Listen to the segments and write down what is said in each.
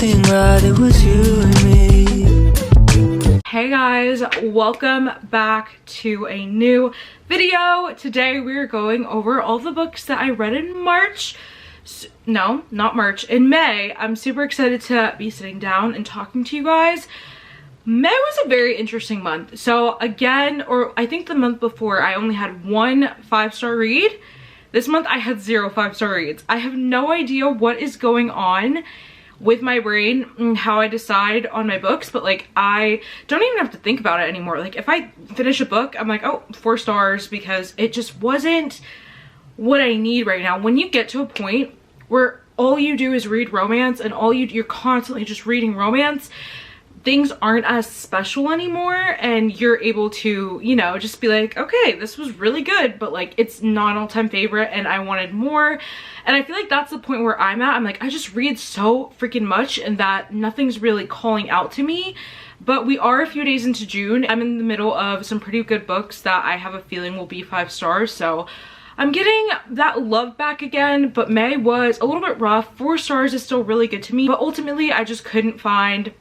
everything right, it was you and me. Hey guys, welcome back to a new video. Today we're going over all the books that I read in March. No, not March, in May. I'm super excited to be sitting down and talking to you guys. May was a very interesting month. So again, or I think the month before, I only had one 5-star read. This month I had 0 5-star reads. I have no idea what is going on with my brain and how I decide on my books, but like I don't even have to think about it anymore. Like if I finish a book, I'm like, oh, 4 stars, because it just wasn't what I need right now. When you get to a point where all you do is read romance and you're constantly just reading romance, things aren't as special anymore, and you're able to, you know, just be like, okay, this was really good, but like it's not an all-time favorite and I wanted more. And I feel like that's the point where I'm at. I'm like, I just read so freaking much and that nothing's really calling out to me. But we are a few days into June. I'm in the middle of some pretty good books that I have a feeling will be 5 stars, so I'm getting that love back again. But May was a little bit rough. 4 stars is still really good to me, but ultimately I just couldn't find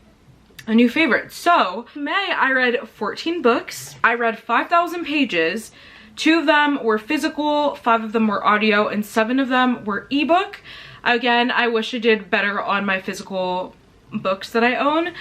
a new favorite. So May, I read 14 books. I read 5,000 pages. 2 of them were physical, 5 of them were audio, and 7 of them were ebook. Again, I wish I did better on my physical books that I own.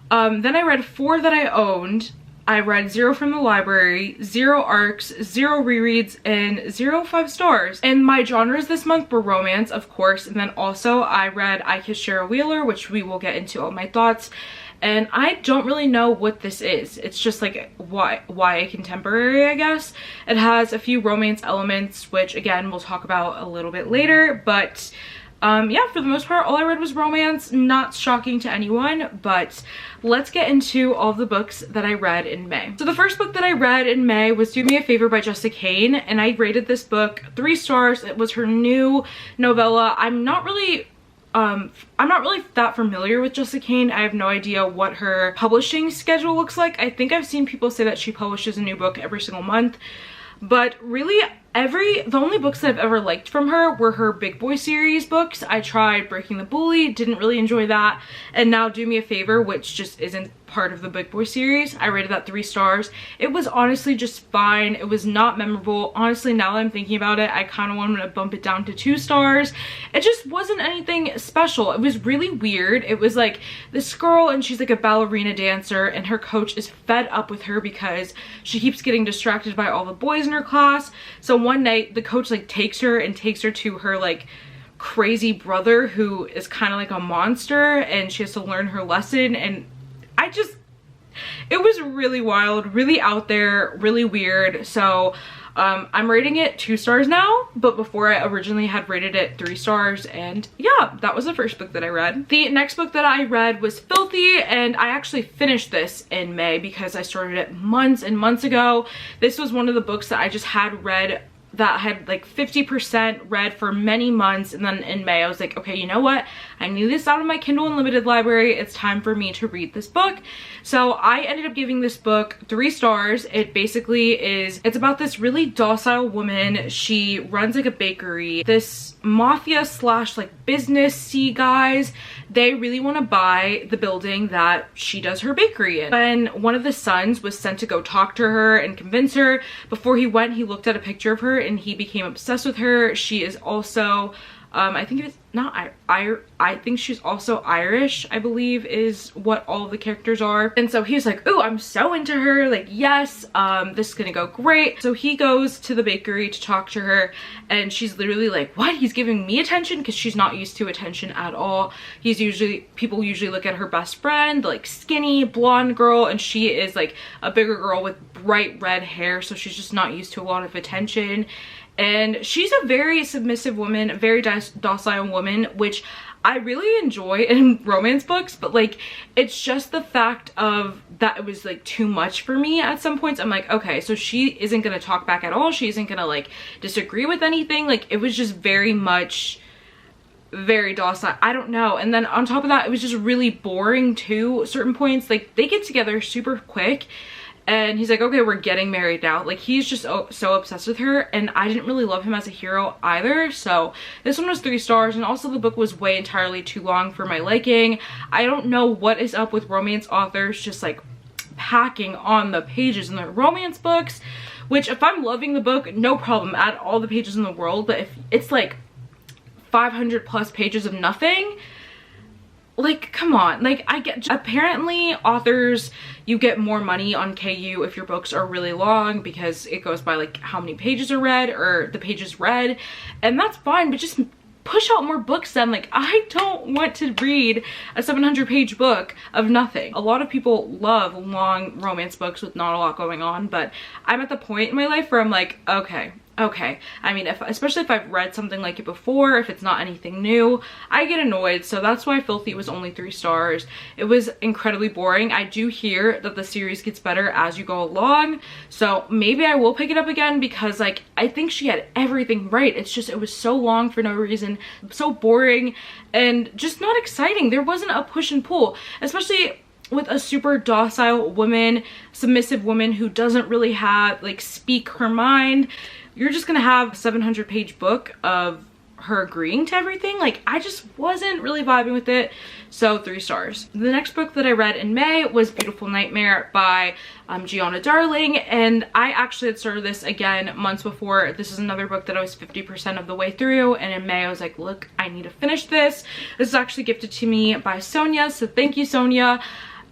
Then I read 4 that I owned. I read 0 from the library, 0 arcs, 0 rereads, and 0 5 stars. And my genres this month were romance, of course, and then also I read I Kissed Cheryl Wheeler, which we will get into all my thoughts. And I don't really know what this is. It's just like YA contemporary, I guess. It has a few romance elements, which again we'll talk about a little bit later, but yeah, for the most part all I read was romance. Not shocking to anyone, but let's get into all the books that I read in May. So the first book that I read in May was Do Me a Favor by Jessica Cain, and I rated this book 3 stars. It was her new novella. I'm not really that familiar with Jessica Cain. I have no idea what her publishing schedule looks like. I think I've seen people say that she publishes a new book every single month, but really the only books that I've ever liked from her were her Big Boy series books. I tried Breaking the Bully, didn't really enjoy that, and now Do Me a Favor, which just isn't part of the Big Boy series. I rated that 3 stars. It was honestly just fine. It was not memorable. Honestly, now that I'm thinking about it, I kind of want to bump it down to 2 stars. It just wasn't anything special. It was really weird. It was like this girl, and she's like a ballerina dancer, and her coach is fed up with her because she keeps getting distracted by all the boys in her class. So one night the coach like takes her to her like crazy brother who is kind of like a monster, and she has to learn her lesson. And it was really wild, really out there, really weird. So I'm rating it 2 stars now, but before I originally had rated it 3 stars. And yeah, that was the first book that I read. The next book that I read was Filthy, and I actually finished this in May because I started it months and months ago. This was one of the books that I just had read that had like 50% read for many months, and then in May I was like, okay, you know what, I need this out of my Kindle Unlimited library. It's time for me to read this book. So I ended up giving this book 3 stars. It basically it's about this really docile woman. She runs like a bakery. This mafia slash like business-y guys, they really want to buy the building that she does her bakery in. And one of the sons was sent to go talk to her and convince her. Before he went, he looked at a picture of her and he became obsessed with her. She is also I think it's not I think she's also Irish, I believe is what all of the characters are. And so he's like, oh, I'm so into her, like, yes, this is gonna go great. So he goes to the bakery to talk to her, and she's literally like, what, he's giving me attention? Because she's not used to attention at all. People usually look at her best friend, like skinny blonde girl, and she is like a bigger girl with bright red hair, so she's just not used to a lot of attention. And she's a very submissive woman, a very docile woman, which I really enjoy in romance books, but like it's just the fact of that it was like too much for me at some points. I'm like, okay, so she isn't gonna talk back at all, she isn't gonna like disagree with anything. Like it was just very docile, I don't know. And then on top of that, it was just really boring too at certain points. Like they get together super quick, and he's like, okay, we're getting married now. Like, he's just so obsessed with her, and I didn't really love him as a hero either. So this one was 3 stars, and also the book was way entirely too long for my liking. I don't know what is up with romance authors just like packing on the pages in their romance books, which if I'm loving the book, no problem, add all the pages in the world. But if it's like 500 plus pages of nothing, like, come on. Like, I get, apparently authors, you get more money on KU if your books are really long, because it goes by like how many pages are read or the pages read, and that's fine, but just push out more books then. Like, I don't want to read a 700-page book of nothing. A lot of people love long romance books with not a lot going on, but I'm at the point in my life where I'm like, okay. I mean, especially if I've read something like it before, if it's not anything new, I get annoyed. So that's why Filthy was only 3 stars. It was incredibly boring. I do hear that the series gets better as you go along, so maybe I will pick it up again, because like, I think she had everything right. It's just, it was so long for no reason, so boring, and just not exciting. There wasn't a push and pull, especially with a super docile woman, submissive woman who doesn't really have, like, speak her mind. You're just gonna have a 700-page book of her agreeing to everything. Like, I just wasn't really vibing with it, so 3 stars. The next book that I read in May was Beautiful Nightmare by 𝓿𝓲𝓬𝓲𝓪, and I actually had started this again months before. This is another book that I was 50% of the way through, and in May I was like, look, I need to finish this. This is actually gifted to me by Sonia, so thank you, Sonia.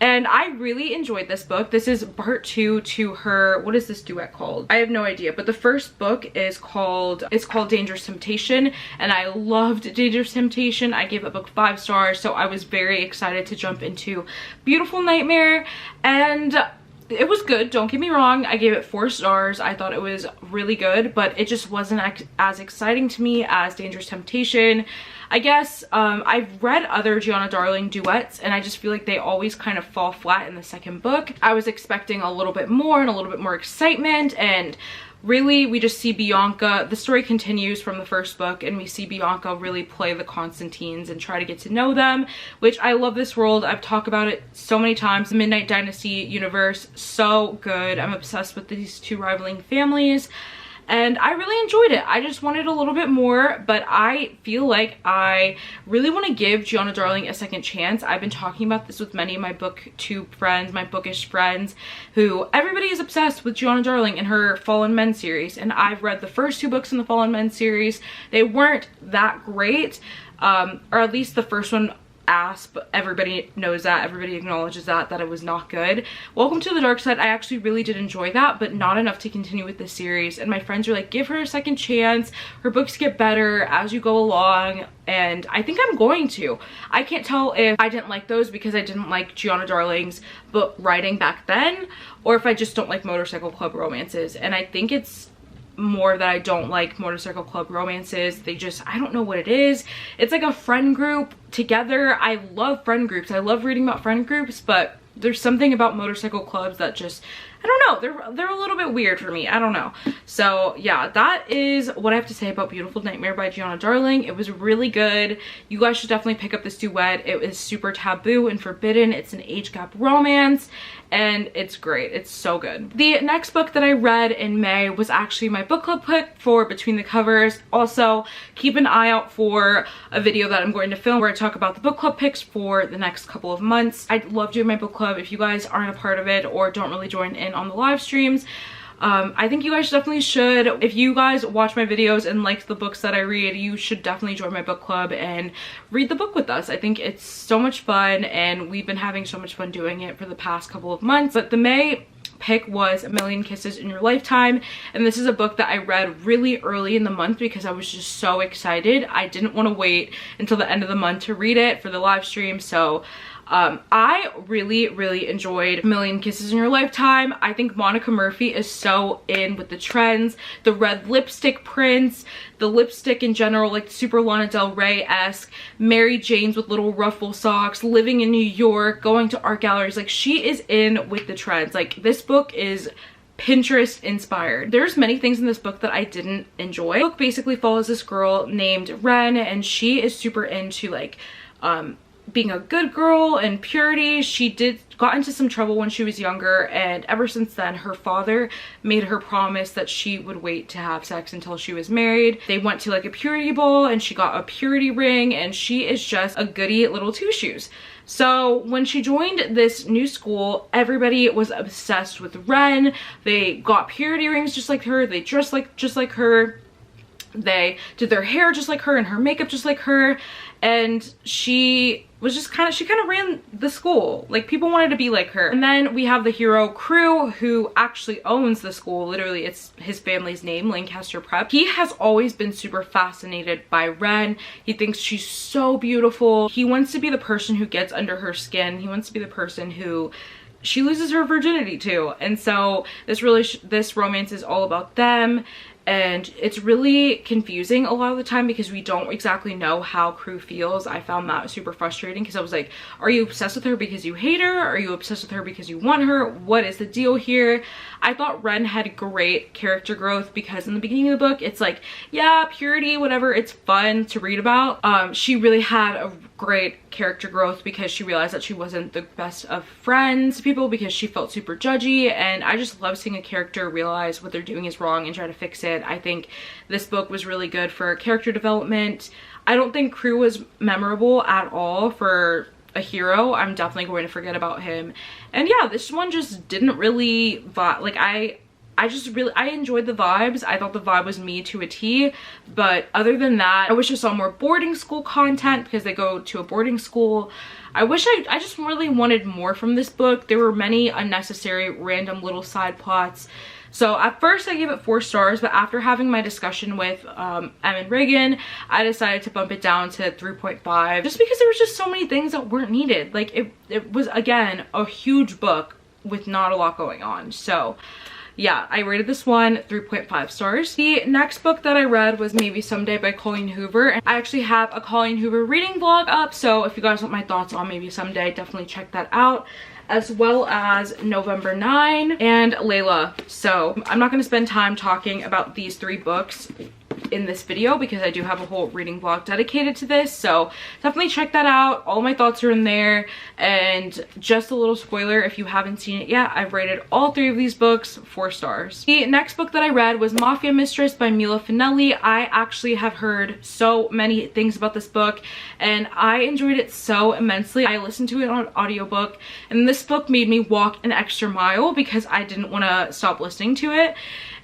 And I really enjoyed this book. This is part 2 to her, what is this duet called? I have no idea, but the first book is called, it's called Dangerous Temptation, and I loved Dangerous Temptation. I gave that book 5 stars, so I was very excited to jump into Beautiful Nightmare, and it was good, don't get me wrong. I gave it 4 stars. I thought it was really good, but it just wasn't as exciting to me as Dangerous Temptation. I guess I've read other Gianna Darling duets, and I just feel like they always kind of fall flat in the second book. I was expecting a little bit more and a little bit more excitement, and really we just see Bianca, the story continues from the first book, and we see Bianca really play the Constantines and try to get to know them, which I love this world. I've talked about it so many times. The Midnight Dynasty universe, so good. I'm obsessed with these 2 rivaling families, and I really enjoyed it. I just wanted a little bit more, but I feel like I really want to give Gianna Darling a second chance. I've been talking about this with many of my booktube friends, my bookish friends, who everybody is obsessed with Gianna Darling and her Fallen Men series, and I've read the first 2 books in the Fallen Men series. They weren't that great, or at least the first one, but everybody knows that, everybody acknowledges that it was not good. Welcome to the Dark Side, I actually really did enjoy that, but not enough to continue with this series. And my friends are like, give her a second chance, her books get better as you go along, and I think I'm going to. I can't tell if I didn't like those because I didn't like Gianna Darling's book writing back then, or if I just don't like Motorcycle Club romances. And I think it's more that I don't like Motorcycle Club romances. They just, I don't know what it is. It's like a friend group together. I love friend groups. I love reading about friend groups, but there's something about motorcycle clubs that just, I don't know, they're a little bit weird for me. I don't know. So yeah, that is what I have to say about Beautiful Nightmare by Gianna Darling. It was really good. You guys should definitely pick up this duet. It is super taboo and forbidden. It's an age gap romance, and it's great. It's so good. The next book that I read in May was actually my book club pick for Between the Covers. Also, keep an eye out for a video that I'm going to film where I talk about the book club picks for the next couple of months. I love doing my book club. If you guys aren't a part of it or don't really join in on the live streams, I think you guys definitely should. If you guys watch my videos and like the books that I read, you should definitely join my book club and read the book with us. I think it's so much fun, and we've been having so much fun doing it for the past couple of months. But the May pick was A Million Kisses in Your Lifetime, and this is a book that I read really early in the month because I was just so excited. I didn't want to wait until the end of the month to read it for the live stream, so I really enjoyed A Million Kisses in Your Lifetime. I think Monica Murphy is so in with the trends, the red lipstick prints, the lipstick in general, like super Lana Del Rey-esque, Mary Janes with little ruffle socks, living in New York, going to art galleries. Like, she is in with the trends. Like, this book is Pinterest inspired. There's many things in this book that I didn't enjoy. The book basically follows this girl named Ren, and she is super into like being a good girl and purity. She got into some trouble when she was younger, and ever since then her father made her promise that she would wait to have sex until she was married. They went to like a purity ball and she got a purity ring, and she is just a goody little two shoes. So when she joined this new school, everybody was obsessed with Ren. They got purity rings just like her, they dressed just like her, they did their hair just like her and her makeup just like her, and she was just kind of ran the school. Like, people wanted to be like her. And then we have the hero Crew, who actually owns the school. Literally, it's his family's name, Lancaster Prep. He has always been super fascinated by Ren. He thinks she's so beautiful. He wants to be the person who gets under her skin. He wants to be the person who she loses her virginity to. And so this romance is all about them. And it's really confusing a lot of the time because we don't exactly know how Crew feels. I found that super frustrating because I was like, are you obsessed with her because you hate her? Are you obsessed with her because you want her? What is the deal here? I thought Ren had great character growth because in the beginning of the book, it's like, yeah, purity, whatever, it's fun to read about. She really had a great character growth because she realized that she wasn't the best of friends to people because she felt super judgy, and I just love seeing a character realize what they're doing is wrong and try to fix it. I think this book was really good for character development. I don't think Crew was memorable at all for a hero. I'm definitely going to forget about him. And yeah, this one just didn't really like, I enjoyed the vibes. I thought the vibe was me to a T, but other than that, I wish I saw more boarding school content because they go to a boarding school. I just really wanted more from this book. There were many unnecessary random little side plots. So at first I gave it 4 stars, but after having my discussion with Em and Reagan, I decided to bump it down to 3.5 just because there was just so many things that weren't needed. Like, it was, again, a huge book with not a lot going on. So yeah, I rated this one 3.5 stars. The next book that I read was Maybe Someday by Colleen Hoover. And I actually have a Colleen Hoover reading vlog up, so if you guys want my thoughts on Maybe Someday, definitely check that out, as well as November 9 and Layla. So I'm not going to spend time talking about these 3 books in this video because I do have a whole reading vlog dedicated to this, so definitely check that out. All my thoughts are in there, and just a little spoiler, if you haven't seen it yet, I've rated all 3 of these books 4 stars. The next book that I read was Mafia Mistress by Mila Finelli. I actually have heard so many things about this book and I enjoyed it so immensely. I listened to it on audiobook, and this book made me walk an extra mile because I didn't want to stop listening to it.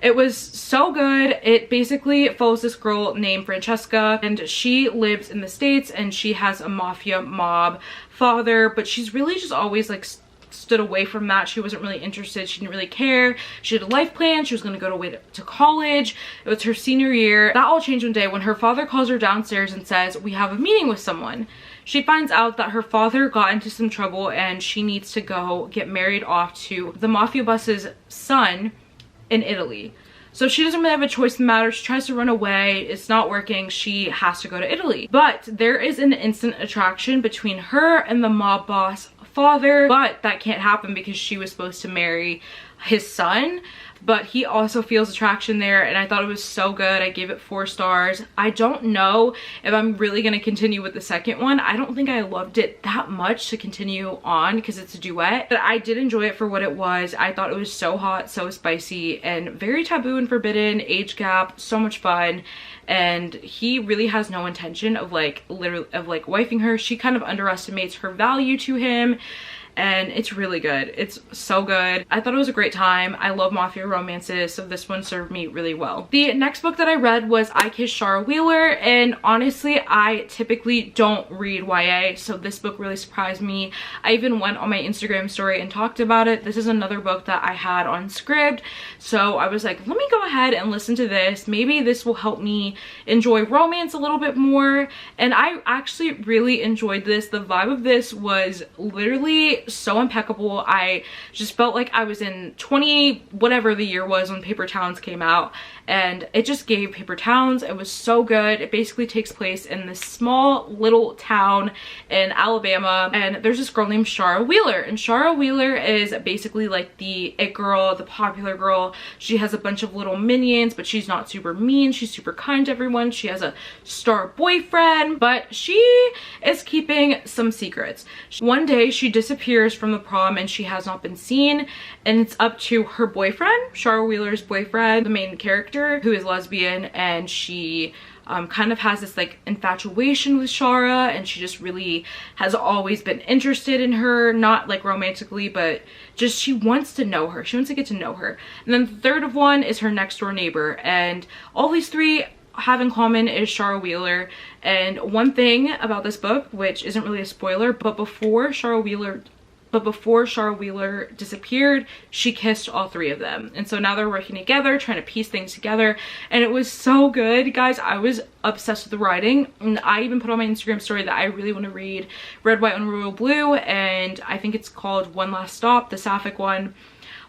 It was so good. It basically follows this girl named Francesca, and she lives in the States and she has a mafia mob father, but she's really just always like stood away from that. She wasn't really interested. She didn't really care. She had a life plan. She was going to go away to college. It was her senior year. That all changed one day when her father calls her downstairs and says, "We have a meeting with someone." She finds out that her father got into some trouble and she needs to go get married off to the mafia boss's son in Italy. So she doesn't really have a choice in the matter. She tries to run away. It's not working. She has to go to Italy. But there is an instant attraction between her and the mob boss father, but that can't happen because she was supposed to marry his son. But he also feels attraction there, and I thought it was so good. I gave it 4 stars. I don't know if I'm really going to continue with the second one. I don't think I loved it that much to continue on because it's a duet, but I did enjoy it for what it was. I thought it was so hot, so spicy, and very taboo and forbidden, age gap, so much fun. And he really has no intention of wifing her. She kind of underestimates her value to him, and it's really good. It's so good. I thought it was a great time. I love mafia romances, so this one served me really well. The next book that I read was I Kissed Shara Wheeler, and honestly, I typically don't read YA, so this book really surprised me. I even went on my Instagram story and talked about it. This is another book that I had on Scribd, so I was like, let me go ahead and listen to this. Maybe this will help me enjoy romance a little bit more, and I actually really enjoyed this. The vibe of this was literally so impeccable. I just felt like I was in 20 whatever the year was when Paper Towns came out, and it just gave paper towns. It was so good. It basically takes place in this small little town in Alabama, and there's this girl named Shara Wheeler, and Shara Wheeler is basically like the it girl, the popular girl. She has a bunch of little minions, but she's not super mean. She's super kind to everyone. She has a star boyfriend, but she is keeping some secrets. One day she disappears from the prom and she has not been seen, and it's up to her boyfriend, Shara Wheeler's boyfriend, the main character, who is lesbian, and she kind of has this like infatuation with Shara, and she just really has always been interested in her, not like romantically, but just she wants to know her. She wants to get to know her. And then the third one is her next door neighbor, and all these three have in common is Shara Wheeler. And one thing about this book, which isn't really a spoiler, but before Shara Wheeler disappeared, she kissed all three of them. And so now they're working together, trying to piece things together. And it was so good, guys. I was obsessed with the writing. And I even put on my Instagram story that I really want to read Red, White, and Royal Blue. And I think it's called One Last Stop, the sapphic one.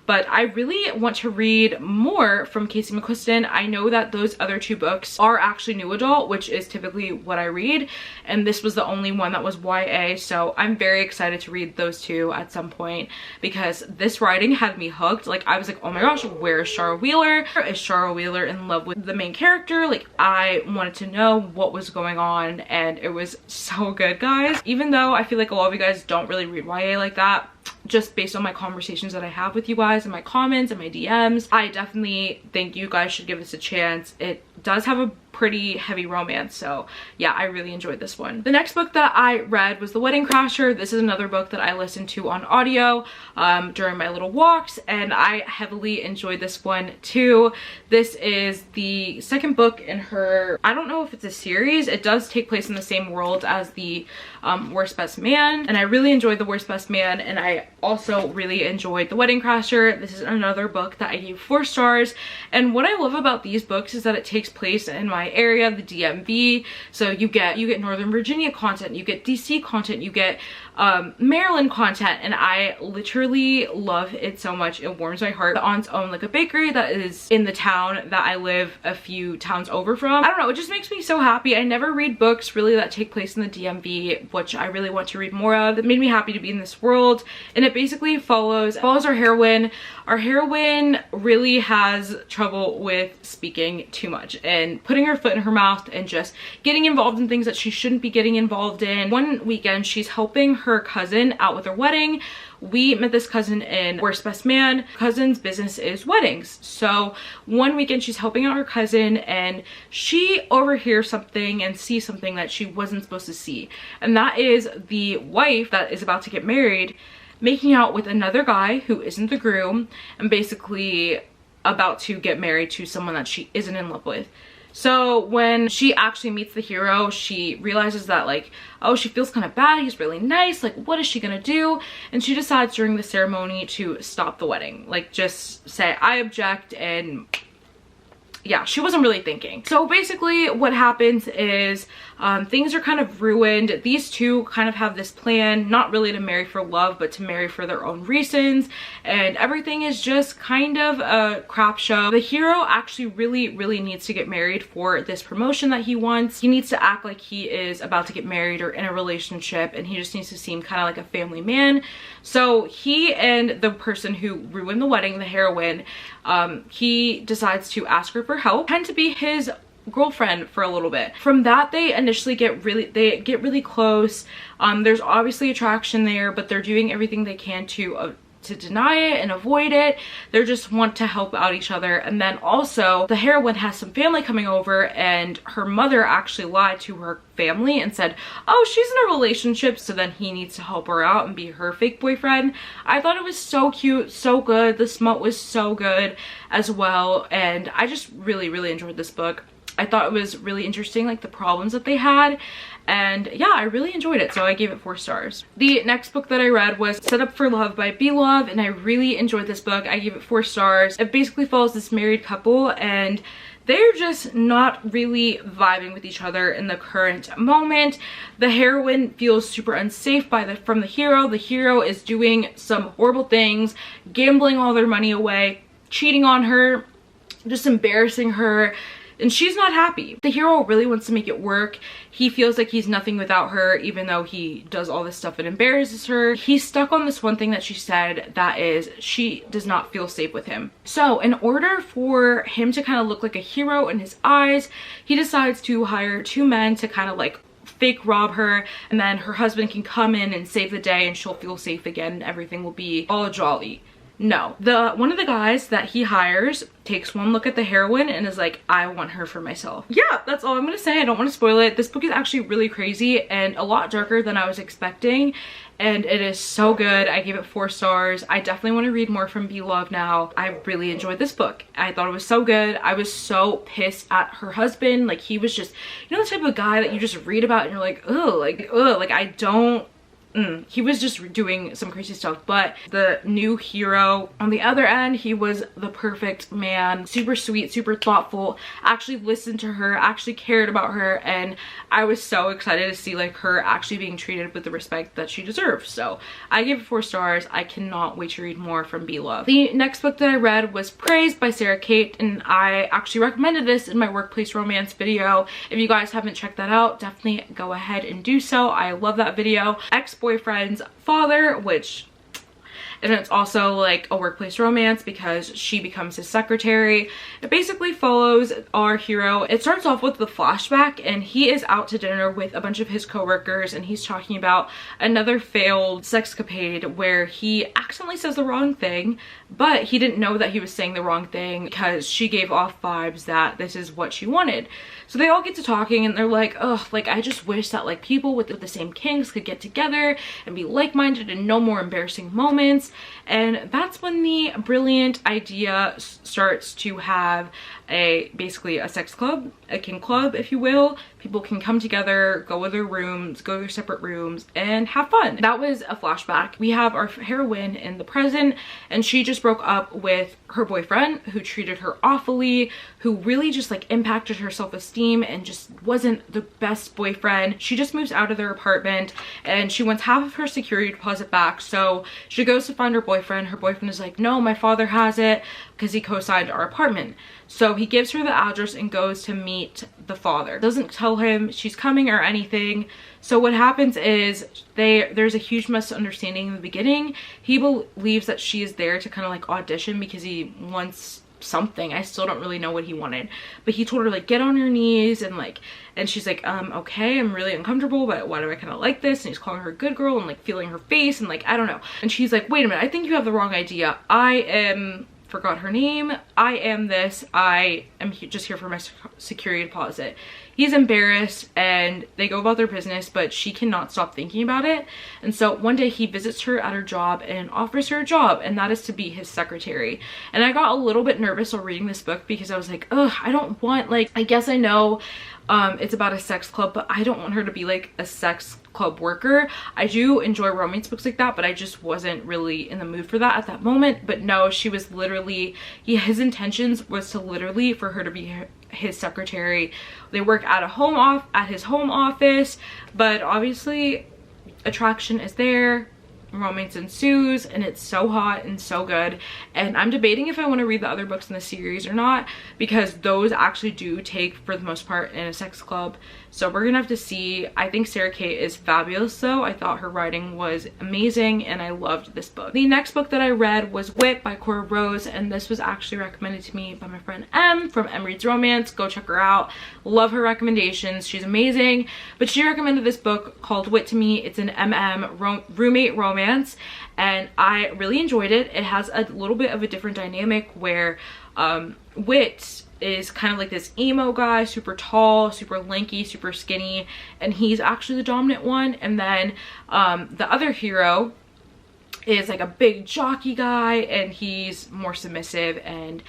But I really want to read more from Casey McQuiston. I know that those other two books are actually new adult, which is typically what I read, and this was the only one that was YA, so I'm very excited to read those two at some point, because this writing had me hooked. Like, I was like, oh my gosh, where is Shara Wheeler? Is Shara Wheeler in love with the main character? Like, I wanted to know what was going on, and it was so good, guys. Even though I feel like a lot of you guys don't really read YA like that, just based on my conversations that I have with you guys and my comments and my DMs, I definitely think you guys should give this a chance. It does have a pretty heavy romance, so yeah, I really enjoyed this one. The next book that I read was The Wedding Crasher. This is another book that I listened to on audio during my little walks, and I heavily enjoyed this one too. This is the second book in her, I don't know if it's a series. It does take place in the same world as the Worst Best Man, and I really enjoyed The Worst Best Man, and I also really enjoyed The Wedding Crasher. This is another book that I gave 4 stars, and what I love about these books is that it takes place in my area, the DMV. So you get Northern Virginia content, you get DC content, you get Maryland content, and I literally love it so much. It warms my heart. The aunt's own like a bakery that is in the town that I live a few towns over from. I don't know, it just makes me so happy. I never read books really that take place in the DMV, which I really want to read more of. It made me happy to be in this world, and it basically follows our heroine. Our heroine really has trouble with speaking too much and putting her foot in her mouth and just getting involved in things that she shouldn't be getting involved in. One weekend, she's helping her cousin out with her wedding. We met this cousin in Worst Best Man. Cousin's business is weddings. So one weekend she's helping out her cousin, and she overhears something and sees something that she wasn't supposed to see. And that is the wife that is about to get married making out with another guy who isn't the groom, and basically about to get married to someone that she isn't in love with. So when she actually meets the hero, she realizes that, like, oh, she feels kind of bad. He's really nice. Like, what is she gonna do? And she decides during the ceremony to stop the wedding. Like, just say, I object, and yeah, she wasn't really thinking. So basically what happens is things are kind of ruined. These two kind of have this plan, not really to marry for love, but to marry for their own reasons, and everything is just kind of a crap show. The hero actually really needs to get married for this promotion that he wants. He needs to act like he is about to get married or in a relationship, and he just needs to seem kind of like a family man. So he and the person who ruined the wedding, the heroine, he decides to ask her for help, tend to be his girlfriend for a little bit. From that, they initially get really close. There's obviously attraction there, but they're doing everything they can to deny it and avoid it. They just want to help out each other. And then also the heroine has some family coming over, and her mother actually lied to her family and said, oh, she's in a relationship, so then he needs to help her out and be her fake boyfriend. I thought it was so cute, so good. The smut was so good as well, and I just really enjoyed this book. I thought it was really interesting, like the problems that they had, and yeah, I really enjoyed it, so I gave it 4 stars. The next book that I read was Set Up for Love by B Love, and I really enjoyed this book. I gave it 4 stars. It basically follows this married couple, and they're just not really vibing with each other in the current moment. The heroine feels super unsafe from the hero. The hero is doing some horrible things, gambling all their money away, cheating on her. just embarrassing her. And she's not happy. The hero really wants to make it work. He feels like he's nothing without her, even though he does all this stuff and embarrasses her. He's stuck on this one thing that she said, that is, she does not feel safe with him. So in order for him to kind of look like a hero in his eyes, he decides to hire 2 men to kind of like fake rob her, and then her husband can come in and save the day and she'll feel safe again and everything will be all jolly. No, one of the guys that he hires takes one look at the heroine and is like, I want her for myself. Yeah, that's all I'm gonna say. I don't want to spoil it. This book is actually really crazy and a lot darker than I was expecting, and it is so good. I gave it 4 stars. I definitely want to read more from 𝓵𝓸𝓬𝓲𝓪 now. I really enjoyed this book. I thought it was so good. I was so pissed at her husband. Like, he was just, you know, the type of guy that you just read about and you're like, ugh, like I don't. He was just doing some crazy stuff. But the new hero, on the other end, he was the perfect man. Super sweet, super thoughtful, actually listened to her, actually cared about her, and I was so excited to see like her actually being treated with the respect that she deserves. So I gave it 4 stars. I cannot wait to read more from 𝓵𝓸𝓬𝓲𝓪. The next book that I read was Praise by Sarah Kate, and I actually recommended this in my workplace romance video. If you guys haven't checked that out, definitely go ahead and do so. I love that video. Ex-boyfriend's father, and it's also like a workplace romance because she becomes his secretary. It basically follows our hero. It starts off with the flashback and he is out to dinner with a bunch of his coworkers and he's talking about another failed sexcapade where he accidentally says the wrong thing, but he didn't know that he was saying the wrong thing because she gave off vibes that this is what she wanted. So they all get to talking and they're like, oh, like I just wish that like people with the same kinks could get together and be like-minded and no more embarrassing moments. And that's when the brilliant idea starts to have basically a sex club, a kink club, if you will. People can come together, go to their rooms, go to their separate rooms, and have fun. That was a flashback. We have our heroine in the present, and she just broke up with her boyfriend who treated her awfully, who really just like impacted her self-esteem and just wasn't the best boyfriend. She just moves out of their apartment and she wants half of her security deposit back. So she goes to find her boyfriend. Her boyfriend is like, no, my father has it, because he co-signed our apartment. So he gives her the address and goes to meet the father. Doesn't tell him she's coming or anything. So what happens is there's a huge misunderstanding in the beginning. He believes that she is there to kind of like audition because he wants something. I still don't really know what he wanted, but he told her like, get on your knees, and she's like, okay, I'm really uncomfortable, but why do I kind of like this? And he's calling her a good girl and like feeling her face and like, I don't know. And she's like, wait a minute, I think you have the wrong idea. Forgot her name. I am this. I am just here for my security deposit. He's embarrassed and they go about their business, but she cannot stop thinking about it. And so one day he visits her at her job and offers her a job, and that is to be his secretary. And I got a little bit nervous while reading this book because I was like, ugh, I don't want, like, I guess I know it's about a sex club, but I don't want her to be like a sex club worker. I do enjoy romance books like that, but I just wasn't really in the mood for that at that moment. But no, she was literally, his intentions was to literally for her to be his secretary. They work at his home office, but obviously attraction is there. Romance ensues, and it's so hot and so good. And I'm debating if I want to read the other books in the series or not, because those actually do take for the most part in a sex club. So we're gonna have to see. I think Sarah Kate is fabulous though. I thought her writing was amazing and I loved this book. The next book that I read was Wit by Cora Rose, and this was actually recommended to me by my friend Em from Em Reads Romance. Go check her out. Love her recommendations. She's amazing. But she recommended this book called Wit to me. It's an roommate romance, and I really enjoyed it. It has a little bit of a different dynamic where Wit is kind of like this emo guy, super tall, super lanky, super skinny, and he's actually the dominant one. And then the other hero is like a big jockey guy and he's more submissive. And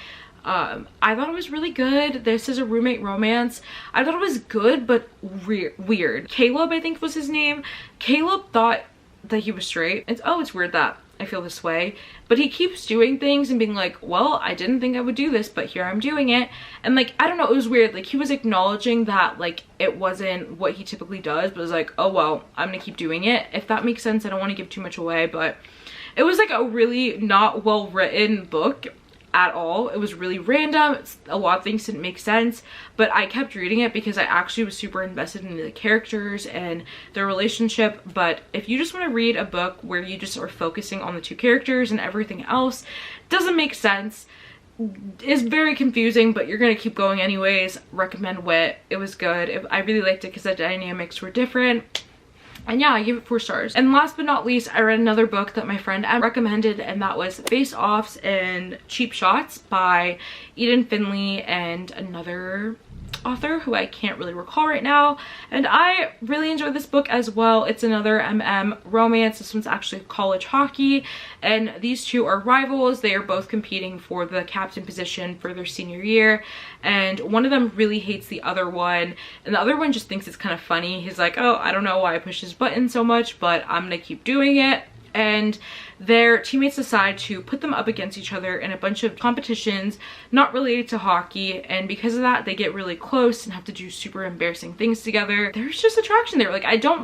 I thought it was really good. This is a roommate romance. I thought it was good but weird. Caleb, I think was his name. Caleb thought that he was straight. It's weird that I feel this way, but he keeps doing things and being like, well, I didn't think I would do this, but here I'm doing it. And like, I don't know, it was weird. Like, he was acknowledging that like it wasn't what he typically does, but was like, oh well, I'm gonna keep doing it, if that makes sense. I don't want to give too much away, but it was like a really not well written book. at all. It was really random. A lot of things didn't make sense, but I kept reading it because I actually was super invested in the characters and their relationship. But if you just want to read a book where you just are focusing on the two characters and everything else doesn't make sense, is very confusing, but you're gonna keep going anyways, recommend Wit. It was good. I really liked it because the dynamics were different. And yeah, I gave it 4 stars. And last but not least, I read another book that my friend Em recommended, and that was Face Offs and Cheap Shots by Eden Finley and another author who I can't really recall right now. And I really enjoyed this book as well. It's another MM romance. This one's actually college hockey, and these two are rivals. They are both competing for the captain position for their senior year, and one of them really hates the other one, and the other one just thinks it's kind of funny. He's like, oh, I don't know why I push this button so much, but I'm gonna keep doing it. And their teammates decide to put them up against each other in a bunch of competitions not related to hockey, and because of that they get really close and have to do super embarrassing things together. There's just attraction there. Like, I don't